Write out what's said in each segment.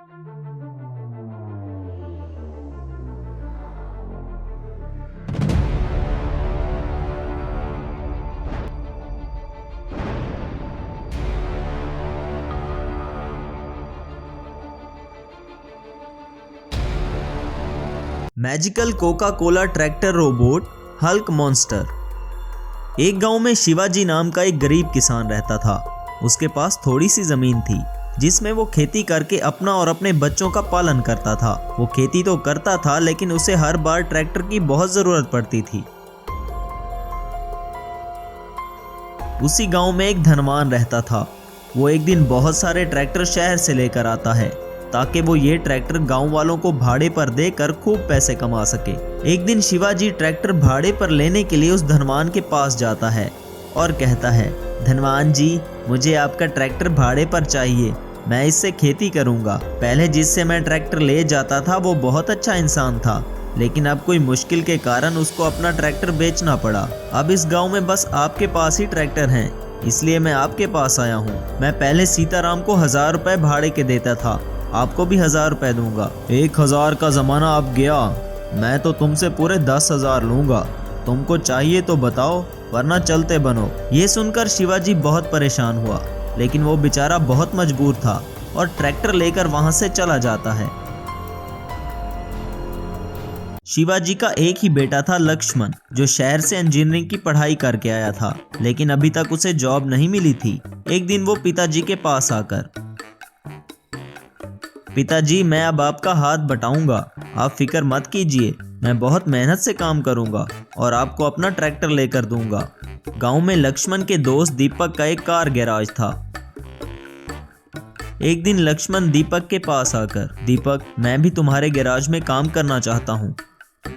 Magical Coca Cola tractor robot Hulk monster. एक गांव में शिवाजी नाम का एक गरीब किसान रहता था। उसके पास थोड़ी सी जमीन थी जिसमें वो खेती करके अपना और अपने बच्चों का पालन करता था। वो खेती तो करता था लेकिन उसे हर बार ट्रैक्टर की बहुत जरूरत पड़ती थी। उसी गांव में एक धनवान रहता था। वो एक दिन बहुत सारे ट्रैक्टर शहर से लेकर आता है ताकि वो ये ट्रैक्टर गांव वालों को भाड़े पर देकर खूब पैसे कमा सके। एक दिन शिवाजी ट्रैक्टर भाड़े पर लेने के लिए उस धनवान के पास जाता है और कहता है, धनवान जी, मुझे आपका ट्रैक्टर भाड़े पर चाहिए, मैं इससे खेती करूंगा। पहले जिससे मैं ट्रैक्टर ले जाता था वो बहुत अच्छा इंसान था, लेकिन अब कोई मुश्किल के कारण उसको अपना ट्रैक्टर बेचना पड़ा। अब इस गाँव में बस आपके पास ही ट्रैक्टर हैं, इसलिए मैं आपके पास आया हूँ। मैं पहले सीताराम को 1000 रुपए भाड़े के देता था, आपको भी 1000 रुपए दूंगा। 1000 का जमाना अब गया, मैं तो तुमसे पूरे 10,000 लूंगा। तुमको चाहिए तो बताओ वरना चलते बनो। ये सुनकर शिवाजी बहुत परेशान हुआ, लेकिन वो बेचारा बहुत मजबूर था और ट्रैक्टर लेकर वहां से चला जाता है। शिवाजी का एक ही बेटा था लक्ष्मण, जो शहर से इंजीनियरिंग की पढ़ाई करके आया था, लेकिन अभी तक उसे जॉब नहीं मिली थी। एक दिन वो पिताजी के पास आकर, पिताजी, मैं अब आपका हाथ बटाऊंगा, आप फिक्र मत कीजिए, मैं बहुत मेहनत से काम करूंगा और आपको अपना ट्रैक्टर लेकर दूंगा। गांव में लक्ष्मण के दोस्त दीपक का एक कार गैराज था। एक दिन लक्ष्मण दीपक के पास आकर, दीपक, मैं भी तुम्हारे गैराज में काम करना चाहता हूँ।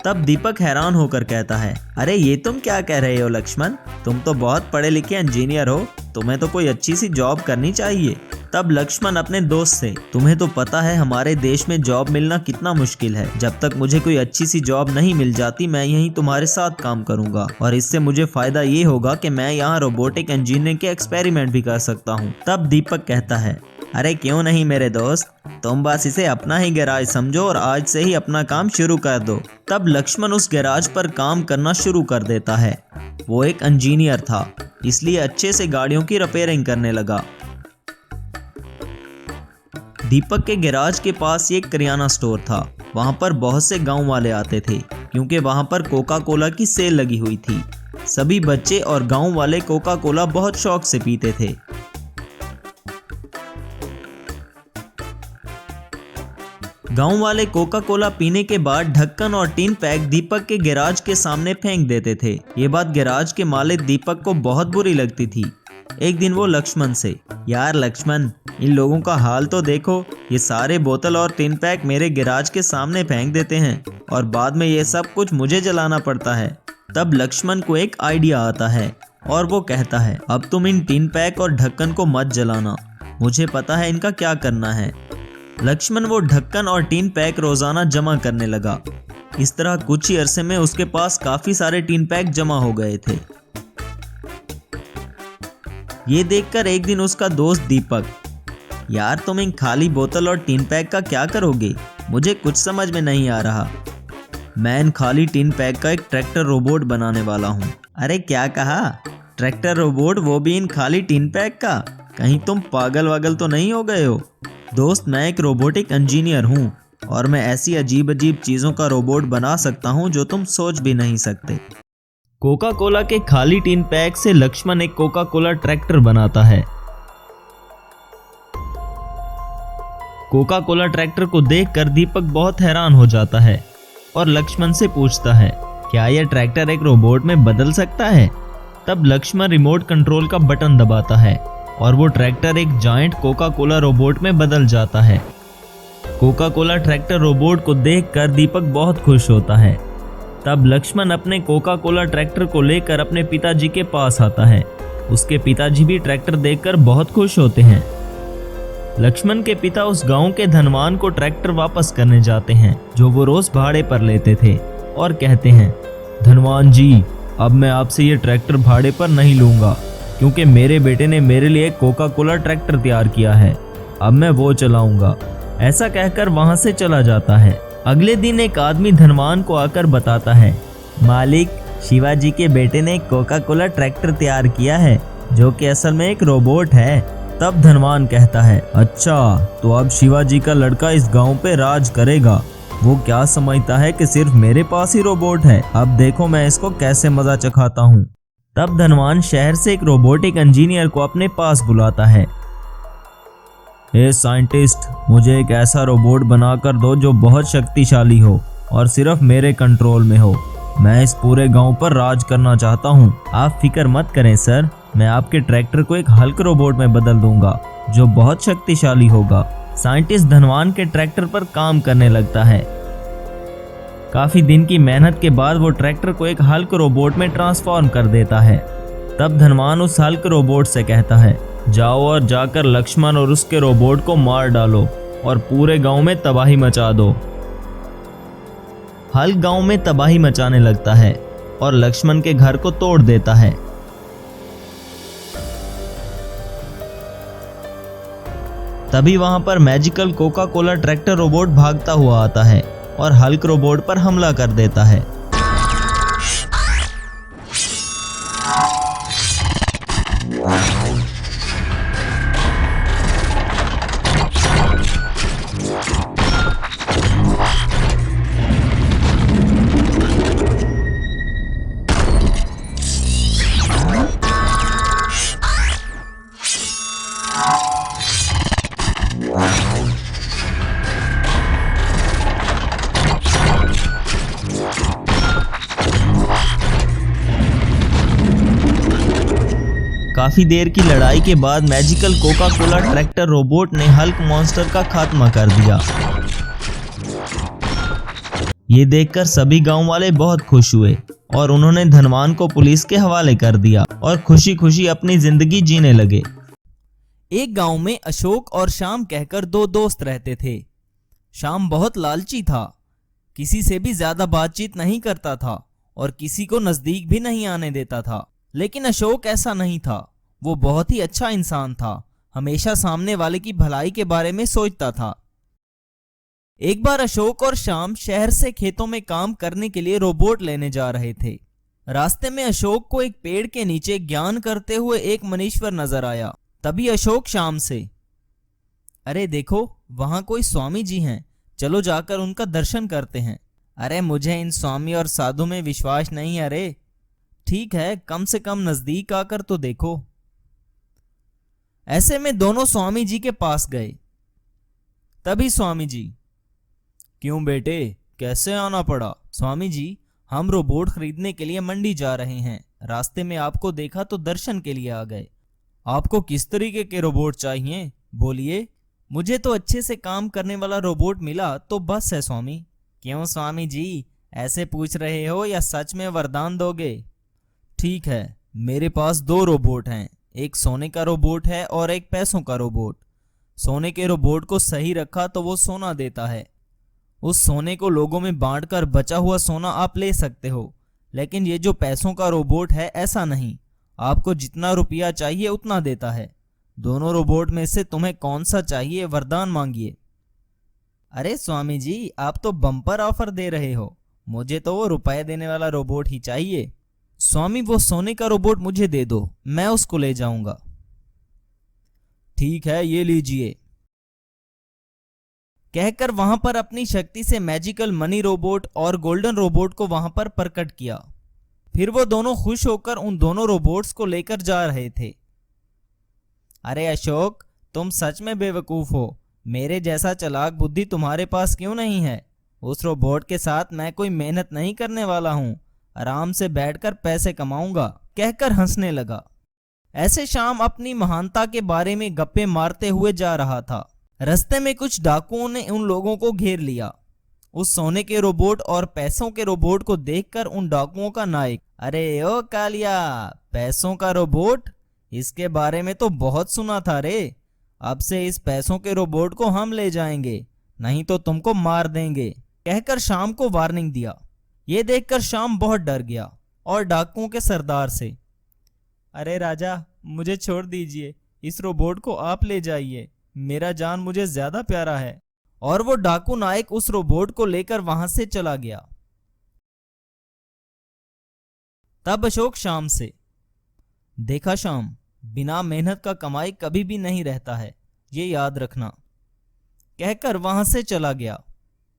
तब दीपक हैरान होकर कहता है, अरे ये तुम क्या कह रहे हो लक्ष्मण, तुम तो बहुत पढ़े लिखे इंजीनियर हो, तुम्हें तो कोई अच्छी सी जॉब करनी चाहिए। तब लक्ष्मण अपने दोस्त से, तुम्हें तो पता है हमारे देश में जॉब मिलना कितना मुश्किल है, जब तक मुझे कोई अच्छी सी जॉब नहीं मिल जाती मैं यहीं तुम्हारे साथ काम करूंगा और इससे मुझे फायदा ये होगा कि मैं यहाँ रोबोटिक इंजीनियरिंग के एक्सपेरिमेंट भी कर सकता हूँ। तब दीपक कहता है, अरे क्यों नहीं मेरे दोस्त, तुम बस इसे अपना ही गैराज समझो और आज से ही अपना काम शुरू कर दो। तब लक्ष्मण उस गैराज पर काम करना शुरू कर देता है। वो एक इंजीनियर था, इसलिए अच्छे से गाड़ियों की रिपेयरिंग करने लगा। दीपक के गैराज के पास एक किराना स्टोर था। वहां पर बहुत से गांव वाले आते थे क्योंकि वहां पर कोका कोला की सेल लगी हुई थी। सभी बच्चे और गांव वाले कोका कोला बहुत शौक से पीते थे। गांव वाले कोका कोला पीने के बाद ढक्कन और टीन पैक दीपक के गैराज के सामने फेंक देते थे। ये बात गैराज के मालिक दीपक को बहुत बुरी लगती थी। एक दिन वो लक्ष्मण से, यार लक्ष्मण, इन लोगों का हाल तो देखो, ये सारे बोतल और टीन पैक मेरे गैराज के सामने फेंक देते हैं और बाद में ये सब कुछ मुझे जलाना पड़ता है। तब लक्ष्मण को एक आइडिया आता है और वो कहता है, अब तुम इन टीन पैक और ढक्कन को मत जलाना, मुझे पता है इनका क्या करना है। लक्ष्मण वो ढक्कन और टीन पैक रोजाना जमा करने लगा। इस तरह कुछ ही अरसे में उसके पास काफी सारे टीन पैक जमा हो गए थे। ये देखकर एक दिन उसका दोस्त दीपक, यार तुम इन खाली बोतल और टीन पैक का क्या करोगे, मुझे कुछ समझ में नहीं आ रहा। मैं इन खाली टीन पैक का एक ट्रैक्टर रोबोट बनाने वाला हूँ। अरे क्या कहा, ट्रैक्टर रोबोट, वो भी इन खाली टीन पैक का? कहीं तुम पागल वागल तो नहीं हो गए हो? दोस्त, मैं एक रोबोटिक इंजीनियर हूँ और मैं ऐसी अजीब अजीब चीजों का रोबोट बना सकता हूँ जो तुम सोच भी नहीं सकते। कोका कोला के खाली टीन पैक से लक्ष्मण एक कोका कोला ट्रैक्टर बनाता है। कोका कोला ट्रैक्टर को देखकर दीपक बहुत हैरान हो जाता है और लक्ष्मण से पूछता है, क्या यह ट्रैक्टर एक रोबोट में बदल सकता है? तब लक्ष्मण रिमोट कंट्रोल का बटन दबाता है और वो ट्रैक्टर एक जायंट कोका कोला रोबोट में बदल जाता है। कोका कोला ट्रैक्टर रोबोट को देखकर दीपक बहुत खुश होता है। तब लक्ष्मण अपने कोका कोला ट्रैक्टर को लेकर अपने पिताजी के पास आता है। उसके पिताजी भी ट्रैक्टर देखकर बहुत खुश होते हैं। लक्ष्मण के पिता उस गांव के धनवान को ट्रैक्टर वापस करने जाते हैं जो वो रोज भाड़े पर लेते थे और कहते हैं, धनवान जी, अब मैं आपसे ये ट्रैक्टर भाड़े पर नहीं लूंगा क्योंकि मेरे बेटे ने मेरे लिए कोका कोला ट्रैक्टर तैयार किया है, अब मैं वो चलाऊंगा। ऐसा कहकर वहां से चला जाता है। अगले दिन एक आदमी धनवान को आकर बताता है, मालिक, शिवाजी के बेटे ने कोका कोला ट्रैक्टर तैयार किया है जो कि असल में एक रोबोट है। तब धनवान कहता है, अच्छा, तो अब शिवाजी का लड़का इस गांव पे राज करेगा। वो क्या समझता है कि सिर्फ मेरे पास ही रोबोट है। अब देखो मैं इसको कैसे मजा चखाता हूँ। तब धनवान शहर से एक रोबोटिक इंजीनियर को अपने पास बुलाता है। ए साइंटिस्ट, मुझे एक ऐसा रोबोट बनाकर दो जो बहुत शक्तिशाली हो और सिर्फ मेरे कंट्रोल में हो। मैं इस पूरे गांव पर राज करना चाहता हूं। आप फिक्र मत करें सर, मैं आपके ट्रैक्टर को एक हल्के रोबोट में बदल दूंगा जो बहुत शक्तिशाली होगा। साइंटिस्ट धनवान के ट्रैक्टर पर काम करने लगता है। काफी दिन की मेहनत के बाद वो ट्रैक्टर को एक हल्के रोबोट में ट्रांसफॉर्म कर देता है। तब धनवान उस हल्के रोबोट से कहता है, जाओ और जाकर लक्ष्मण और उसके रोबोट को मार डालो और पूरे गांव में तबाही मचा दो। हल्क गांव में तबाही मचाने लगता है और लक्ष्मण के घर को तोड़ देता है। तभी वहां पर magical Coca Cola tractor robot भागता हुआ आता है और हल्क रोबोट पर हमला कर देता है। काफी देर की लड़ाई के बाद magical Coca Cola tractor robot ने हल्क मॉन्स्टर का खात्मा कर दिया। ये देखकर सभी गांव वाले बहुत खुश हुए और उन्होंने धनवान को पुलिस के हवाले कर दिया और खुशी खुशी अपनी जिंदगी जीने लगे। एक गांव में अशोक और श्याम कहकर दो दोस्त रहते थे। श्याम बहुत लालची था, किसी से भी ज्यादा बातचीत नहीं करता था और किसी को नजदीक भी नहीं आने देता था। लेकिन अशोक ऐसा नहीं था, वो बहुत ही अच्छा इंसान था, हमेशा सामने वाले की भलाई के बारे में सोचता था। एक बार अशोक और श्याम शहर से खेतों में काम करने के लिए रोबोट लेने जा रहे थे। रास्ते में अशोक को एक पेड़ के नीचे ज्ञान करते हुए एक मनीश्वर नजर आया। तभी अशोक श्याम से, अरे देखो, वहां कोई स्वामी जी हैं, चलो जाकर उनका दर्शन करते हैं। अरे मुझे इन स्वामी और साधु में विश्वास नहीं। अरे ठीक है, कम से कम नजदीक आकर तो देखो। ऐसे में दोनों स्वामी जी के पास गए। तभी स्वामी जी, क्यों बेटे, कैसे आना पड़ा? स्वामी जी, हम रोबोट खरीदने के लिए मंडी जा रहे हैं, रास्ते में आपको देखा तो दर्शन के लिए आ गए। आपको किस तरीके के रोबोट चाहिए, बोलिए। मुझे तो अच्छे से काम करने वाला रोबोट मिला तो बस है स्वामी। क्यों स्वामी जी, ऐसे पूछ रहे हो या सच में वरदान दोगे? ठीक है, मेरे पास दो रोबोट हैं, एक सोने का रोबोट है और एक पैसों का रोबोट। सोने के रोबोट को सही रखा तो वो सोना देता है। उस सोने को लोगों में बांटकर बचा हुआ सोना आप ले सकते हो। लेकिन ये जो पैसों का रोबोट है ऐसा नहीं, आपको जितना रुपया चाहिए उतना देता है। दोनों रोबोट में से तुम्हें कौन सा चाहिए, वरदान मांगिए। अरे स्वामी जी, आप तो बम्पर ऑफर दे रहे हो, मुझे तो वो रुपए देने वाला रोबोट ही चाहिए। स्वामी, वो सोने का रोबोट मुझे दे दो, मैं उसको ले जाऊंगा। ठीक है, ये लीजिए। कहकर वहां पर अपनी शक्ति से मैजिकल मनी रोबोट और गोल्डन रोबोट को वहां पर प्रकट किया। फिर वो दोनों खुश होकर उन दोनों रोबोट्स को लेकर जा रहे थे। अरे अशोक, तुम सच में बेवकूफ हो, मेरे जैसा चालाक बुद्धि तुम्हारे पास क्यों नहीं है? उस रोबोट के साथ मैं कोई मेहनत नहीं करने वाला हूं, आराम से बैठकर पैसे कमाऊंगा, कहकर हंसने लगा। ऐसे शाम अपनी महानता के बारे में गप्पे मारते हुए जा रहा था। रास्ते में कुछ डाकुओं ने उन लोगों को घेर लिया। उस सोने के रोबोट और पैसों के रोबोट को देखकर उन डाकुओं का नायक, अरे ओ कालिया, पैसों का रोबोट, इसके बारे में तो बहुत सुना था रे। अब से इस पैसों के रोबोट को हम ले जाएंगे, नहीं तो तुमको मार देंगे, कहकर शाम को वार्निंग दिया। ये देखकर शाम बहुत डर गया और डाकुओं के सरदार से, अरे राजा, मुझे छोड़ दीजिए, इस रोबोट को आप ले जाइए, मेरा जान मुझे ज्यादा प्यारा है। और वो डाकू नायक उस रोबोट को लेकर वहां से चला गया। तब अशोक शाम से, देखा शाम, बिना मेहनत का कमाई कभी भी नहीं रहता है, ये याद रखना, कहकर वहां से चला गया।